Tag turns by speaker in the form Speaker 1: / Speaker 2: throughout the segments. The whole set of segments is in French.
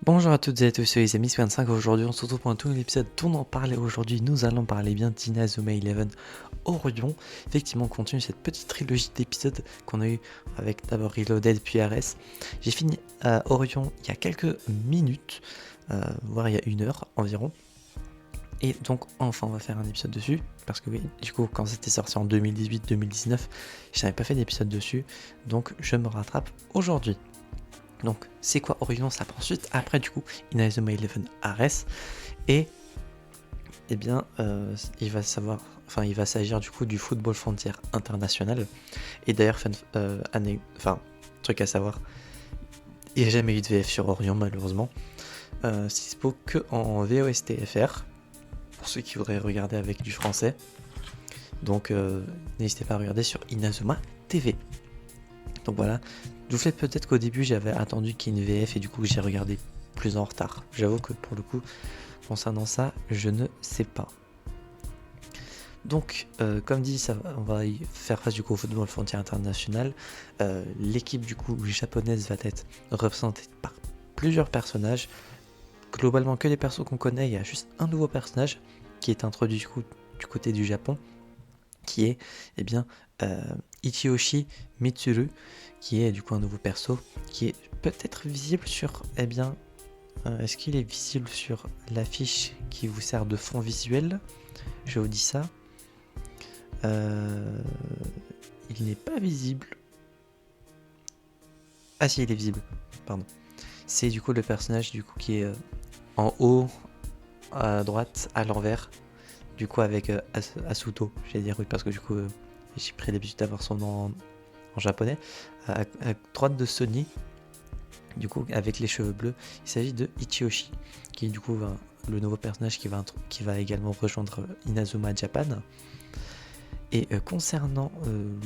Speaker 1: Bonjour à toutes et à tous, c'est les amis 25. Aujourd'hui on se retrouve pour un tout nouvel épisode dont on en parlait aujourd'hui. Nous allons parler bien d'Inazuma Eleven Orion. Effectivement on continue cette petite trilogie d'épisodes qu'on a eu avec d'abord Reloaded puis RS. J'ai fini Orion il y a quelques minutes, voire il y a une heure environ. Et donc enfin on va faire un épisode dessus, parce que oui, du coup quand c'était sorti en 2018-2019, je n'avais pas fait d'épisode dessus, donc je me rattrape aujourd'hui. Donc c'est quoi Orion? Ça prend suite après du coup Inazuma Eleven Ares, et eh bien il va s'agir du coup du Football Frontier International. Et d'ailleurs truc à savoir, il n'y a jamais eu de VF sur Orion malheureusement. C'est dispo que en VOSTFR pour ceux qui voudraient regarder avec du français. Donc n'hésitez pas à regarder sur Inazuma TV. Donc voilà, du fait peut-être qu'au début j'avais attendu qu'il y ait une VF et du coup j'ai regardé plus en retard. J'avoue que pour le coup, concernant ça, je ne sais pas. Donc, comme dit, on va y faire face du coup au Football Frontier International. L'équipe du coup japonaise va être représentée par plusieurs personnages. Globalement que des persos qu'on connaît, il y a juste un nouveau personnage qui est introduit du coup du côté du Japon, qui est Ichiyoshi Mitsuru, qui est du coup un nouveau perso, qui est peut-être visible sur, est-ce qu'il est visible sur l'affiche qui vous sert de fond visuel? Je vous dis ça. Il n'est pas visible. Ah si, il est visible, pardon. C'est du coup le personnage du coup qui est en haut, à droite, à l'envers, du coup avec Asuto, j'allais dire oui parce que du coup j'ai pris l'habitude d'avoir son nom en japonais, à droite de Sony, du coup avec les cheveux bleus. Il s'agit de Ichiyoshi, qui est du coup le nouveau personnage qui va également rejoindre Inazuma Japan. Et concernant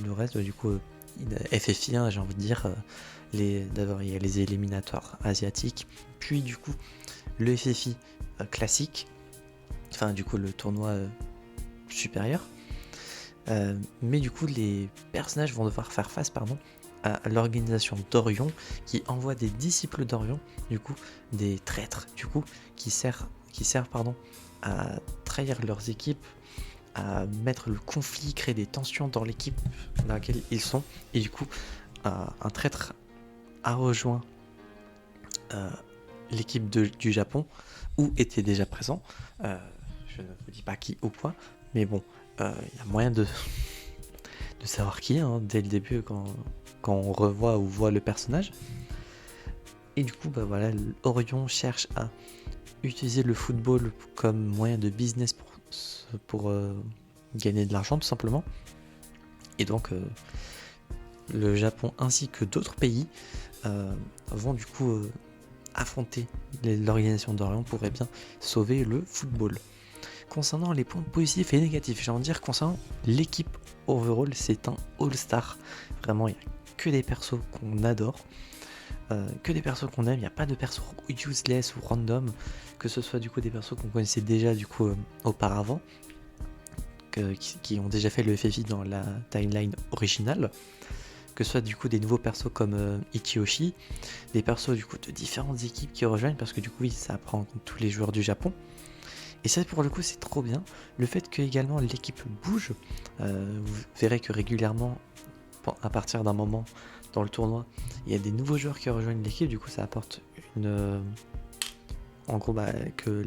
Speaker 1: le reste, du coup FFI, hein, j'ai envie de dire, d'abord il y a les éliminatoires asiatiques, puis du coup le FFI classique, enfin du coup le tournoi supérieur. Mais du coup les personnages vont devoir faire face à l'organisation d'Orion, qui envoie des disciples d'Orion, du coup des traîtres, du coup qui servent à trahir leurs équipes, à mettre le conflit, créer des tensions dans l'équipe dans laquelle ils sont. Et du coup un traître a rejoint l'équipe du Japon, où était déjà présent, je ne vous dis pas qui ou quoi, mais bon, il y a moyen de savoir qui, hein, dès le début quand on revoit ou voit le personnage. Et du coup voilà, Orion cherche à utiliser le football comme moyen de business pour gagner de l'argent tout simplement. Et donc le Japon ainsi que d'autres pays vont du coup affronter l'organisation d'Orion pour sauver le football. Concernant les points positifs et négatifs, j'ai envie de dire concernant l'équipe overall, c'est un all-star. Vraiment, il n'y a que des persos qu'on adore, que des persos qu'on aime. Il n'y a pas de persos useless ou random, que ce soit du coup des persos qu'on connaissait déjà du coup auparavant, qui ont déjà fait le FFI dans la timeline originale, que ce soit du coup des nouveaux persos comme Ichiyoshi, des persos du coup de différentes équipes qui rejoignent, parce que du coup oui, ça prend en compte tous les joueurs du Japon. Et ça pour le coup c'est trop bien, le fait que également l'équipe bouge. Vous verrez que régulièrement, à partir d'un moment dans le tournoi, il y a des nouveaux joueurs qui rejoignent l'équipe, du coup ça apporte en gros que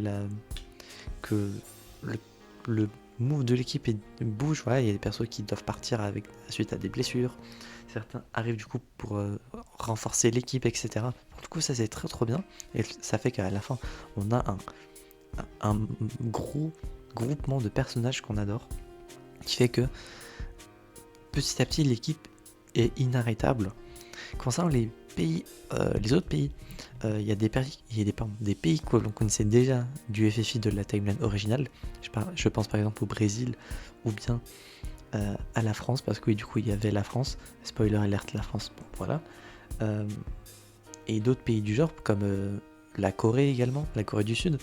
Speaker 1: le move de l'équipe bouge. Voilà, il y a des persos qui doivent partir suite à des blessures, certains arrivent du coup pour renforcer l'équipe, etc. Du coup ça c'est très trop bien, et ça fait qu'à la fin on a un gros groupement de personnages qu'on adore, qui fait que petit à petit l'équipe est inarrêtable. Concernant les autres pays, il y a des pays que l'on connaissait déjà du FFI de la timeline originale. Je pense par exemple au Brésil, ou bien à la France, parce que oui, du coup il y avait la France, spoiler alert, la France, bon, voilà. Et d'autres pays du genre comme la Corée également, la Corée du Sud,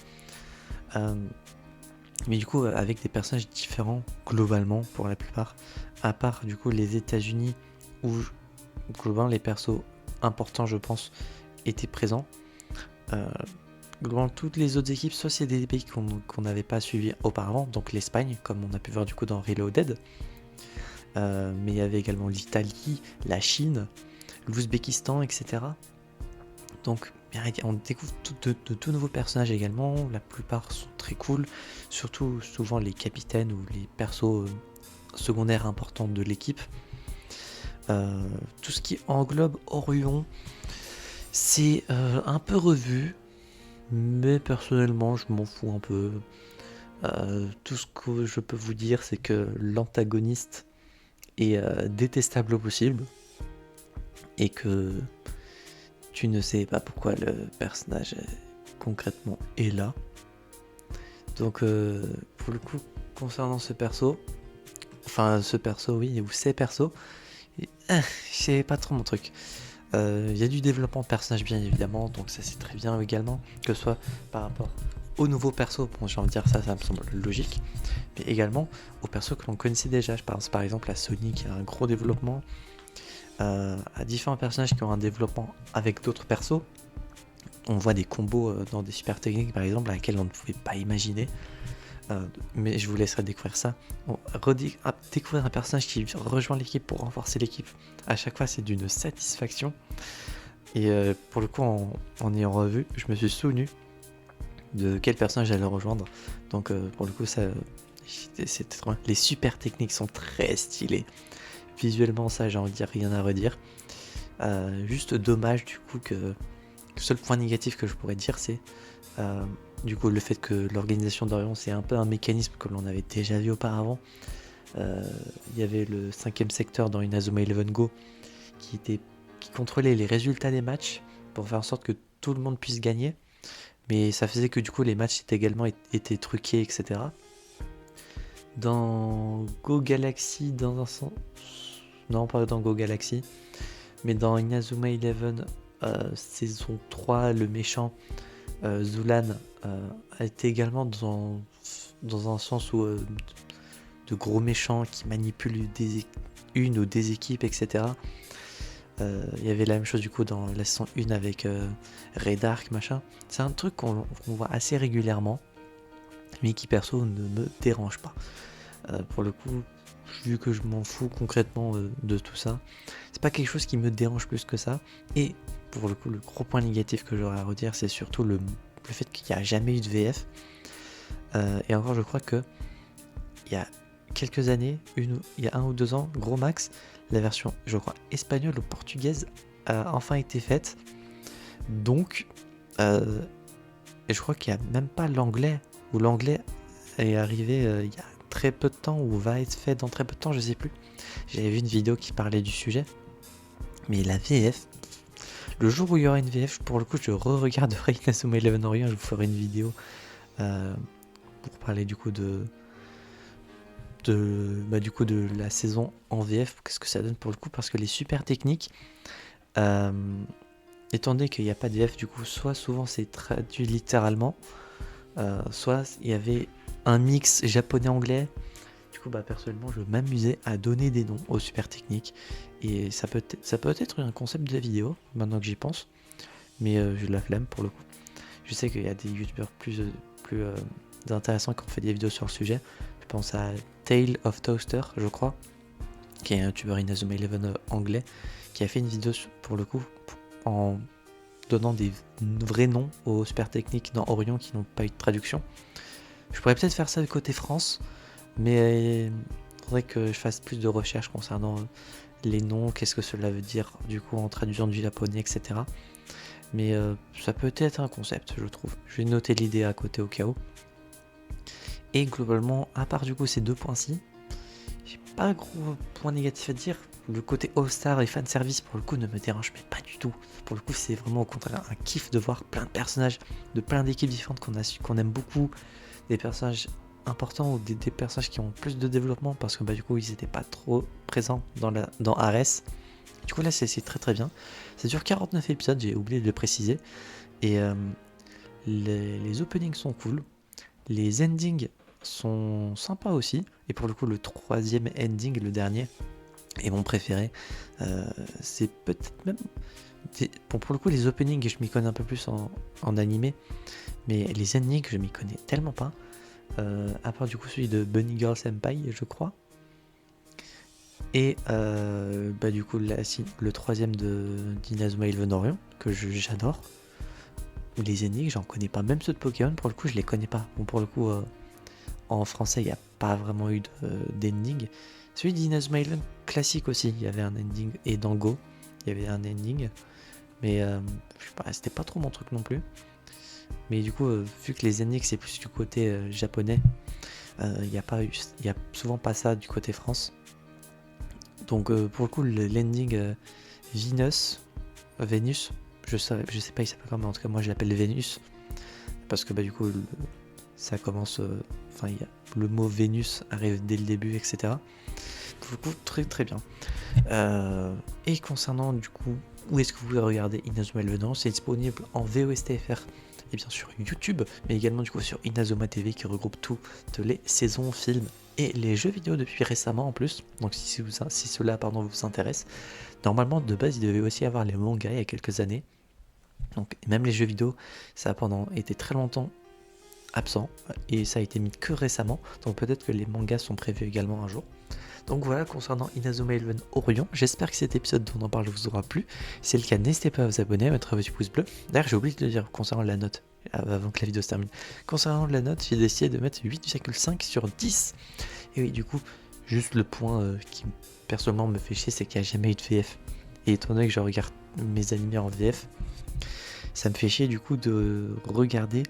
Speaker 1: mais du coup avec des personnages différents globalement pour la plupart, à part du coup les États-Unis, où globalement les persos importants je pense étaient présents. Dans toutes les autres équipes, soit c'est des pays qu'on n'avait pas suivis auparavant, donc l'Espagne, comme on a pu voir du coup dans Reloaded, mais il y avait également l'Italie, la Chine, l'Ouzbékistan, etc. Donc on découvre de tout nouveaux personnages également, la plupart sont très cool, surtout souvent les capitaines ou les persos secondaires importants de l'équipe. Tout ce qui englobe Orion, c'est un peu revu, mais personnellement je m'en fous un peu. Tout ce que je peux vous dire, c'est que l'antagoniste est détestable au possible, et que tu ne sais pas pourquoi le personnage concrètement est là. Donc pour le coup, concernant ce perso, oui, ou ces persos, c'est pas trop mon truc. Il y a du développement de personnage bien évidemment, donc ça c'est très bien également, que ce soit par rapport aux nouveaux persos, bon j'ai envie de dire ça me semble logique, mais également aux persos que l'on connaissait déjà. Je pense par exemple à Sony qui a un gros développement, à différents personnages qui ont un développement avec d'autres persos. On voit des combos dans des super techniques par exemple à laquelle on ne pouvait pas imaginer. Mais je vous laisserai découvrir ça. Bon, découvrir un personnage qui rejoint l'équipe pour renforcer l'équipe, à chaque fois c'est d'une satisfaction. Et pour le coup, en ayant revu, je me suis souvenu de quel personnage j'allais rejoindre. Donc pour le coup, c'était trop bien. Les super techniques sont très stylées. Visuellement, ça, j'ai envie de dire rien à redire. Juste dommage du coup que le seul point négatif que je pourrais dire, c'est du coup le fait que l'organisation d'Orion, c'est un peu un mécanisme que l'on avait déjà vu auparavant. Il y avait le 5ème secteur dans Inazuma Eleven Go qui contrôlait les résultats des matchs pour faire en sorte que tout le monde puisse gagner, mais ça faisait que du coup les matchs étaient également étaient truqués, etc. Dans Go Galaxy, dans un sens, non pas dans Go Galaxy, mais dans Inazuma Eleven saison 3, le méchant Zulan a été également dans un sens où de gros méchants qui manipulent une ou des équipes, etc. Il y avait la même chose du coup dans la saison 1 avec Red Arc, machin. C'est un truc qu'on voit assez régulièrement, mais qui perso ne me dérange pas. Pour le coup, vu que je m'en fous concrètement de tout ça, c'est pas quelque chose qui me dérange plus que ça. Et pour le coup, le gros point négatif que j'aurais à redire, c'est surtout le fait qu'il n'y a jamais eu de VF. Et encore, je crois que il y a quelques années, il y a 1 ou 2 ans, gros max, la version, je crois, espagnole ou portugaise a enfin été faite. Donc, et je crois qu'il n'y a même pas l'anglais, ou l'anglais est arrivé il y a très peu de temps, ou va être fait dans très peu de temps, je sais plus. J'avais vu une vidéo qui parlait du sujet. Mais la VF, le jour où il y aura une VF, pour le coup, je re-regarderai Inazuma Eleven Orion, je vous ferai une vidéo pour parler du coup de la saison en VF, qu'est-ce que ça donne pour le coup, parce que les super techniques, étant donné qu'il n'y a pas de VF, du coup, soit souvent c'est traduit littéralement, soit il y avait un mix japonais-anglais. Du coup, personnellement, je m'amusais à donner des noms aux super techniques, et ça peut être un concept de vidéo, maintenant que j'y pense, mais j'ai de la flemme pour le coup. Je sais qu'il y a des youtubeurs plus intéressants qui ont fait des vidéos sur le sujet. Je pense à Tale of Toaster, je crois, qui est un youtubeur Inazuma Eleven anglais, qui a fait une vidéo pour le coup en donnant des vrais noms aux super techniques dans Orion qui n'ont pas eu de traduction. Je pourrais peut-être faire ça de côté France, mais il faudrait que je fasse plus de recherches concernant les noms, qu'est-ce que cela veut dire du coup en traduisant du japonais, etc. Mais ça peut être un concept, je trouve. Je vais noter l'idée à côté au cas où. Et globalement, à part du coup ces 2 points-ci, j'ai pas un gros point négatif à dire. Le côté All-Star et fanservice pour le coup ne me dérange mais pas du tout. Pour le coup, c'est vraiment au contraire un kiff de voir plein de personnages de plein d'équipes différentes qu'on aime beaucoup, des personnages importants ou des personnages qui ont plus de développement, parce que du coup ils étaient pas trop présents dans Ares. Du coup là c'est très très bien. Ça dure 49 épisodes, j'ai oublié de le préciser. Et les openings sont cool. Les endings sont sympas aussi. Et pour le coup, le 3e ending, le dernier, est mon préféré. C'est peut-être même Bon, pour le coup, les openings, je m'y connais un peu plus en animé, mais les endings, je m'y connais tellement pas. À part du coup celui de Bunny Girl Senpai, je crois. Et du coup, le troisième d'Inazuma Eleven Orion, que j'adore. Les énigmes, j'en connais pas. Même ceux de Pokémon, pour le coup, je les connais pas. Bon, pour le coup, en français, il n'y a pas vraiment eu d'énigmes. Celui d'Inazuma Eleven classique aussi, il y avait un ending. Et dans Go, il y avait un ending. Mais je sais pas, c'était pas trop mon truc non plus. Mais du coup, vu que les énigmes, c'est plus du côté japonais, il n'y a souvent pas ça du côté France. Donc pour le coup, l'ending Vénus, je sais pas il s'appelle comment, mais en tout cas moi je l'appelle Vénus. Parce que du coup ça commence, le mot Vénus arrive dès le début, etc. Pour le coup, très très bien. Et concernant du coup, où est-ce que vous pouvez regarder Inazuma Eleven, c'est disponible en VOSTFR et bien sûr YouTube, mais également du coup sur Inazuma TV qui regroupe toutes les saisons, films et les jeux vidéo depuis récemment en plus. Donc si cela vous intéresse, normalement de base il devait aussi avoir les mangas il y a quelques années. Donc même les jeux vidéo, ça a pendant été très longtemps absent et ça a été mis que récemment. Donc peut-être que les mangas sont prévus également un jour. Donc voilà concernant Inazuma Eleven Orion, j'espère que cet épisode dont on en parle vous aura plu. Si c'est le cas, n'hésitez pas à vous abonner, à mettre un petit pouce bleu. D'ailleurs j'ai oublié de le dire concernant la note, avant que la vidéo se termine. Concernant la note, j'ai décidé de mettre 8,5 sur 10. Et oui, du coup, juste le point qui personnellement me fait chier, c'est qu'il n'y a jamais eu de VF. Et étant donné que je regarde mes animés en VF, ça me fait chier du coup de regarder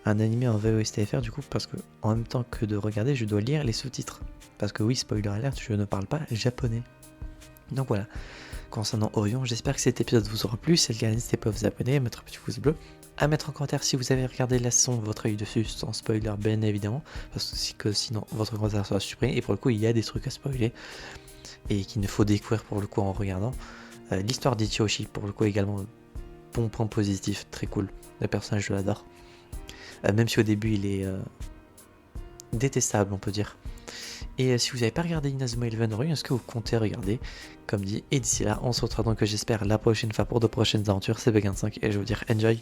Speaker 1: un animé en VOSTFR du coup, parce que en même temps que de regarder, je dois lire les sous-titres. Parce que oui, spoiler alert, je ne parle pas japonais. Donc voilà, concernant Orion, j'espère que cet épisode vous aura plu. Si c'est le cas, n'hésitez pas à vous abonner, à mettre un petit pouce bleu, à mettre en commentaire si vous avez regardé la saison, votre œil dessus, sans spoiler bien évidemment, parce que sinon votre commentaire sera supprimé. Et pour le coup, il y a des trucs à spoiler et qu'il ne faut découvrir pour le coup en regardant. L'histoire d'Ichiyoshi, pour le coup également, bon point positif, très cool. Le personnage, je l'adore. Même si au début il est détestable, on peut dire. Et si vous n'avez pas regardé Inazuma Eleven Orion, est-ce que vous comptez regarder, comme dit. Et d'ici là, on se retrouvera donc, j'espère, la prochaine fois pour de prochaines aventures. C'est Bug25 et je vais vous dire enjoy.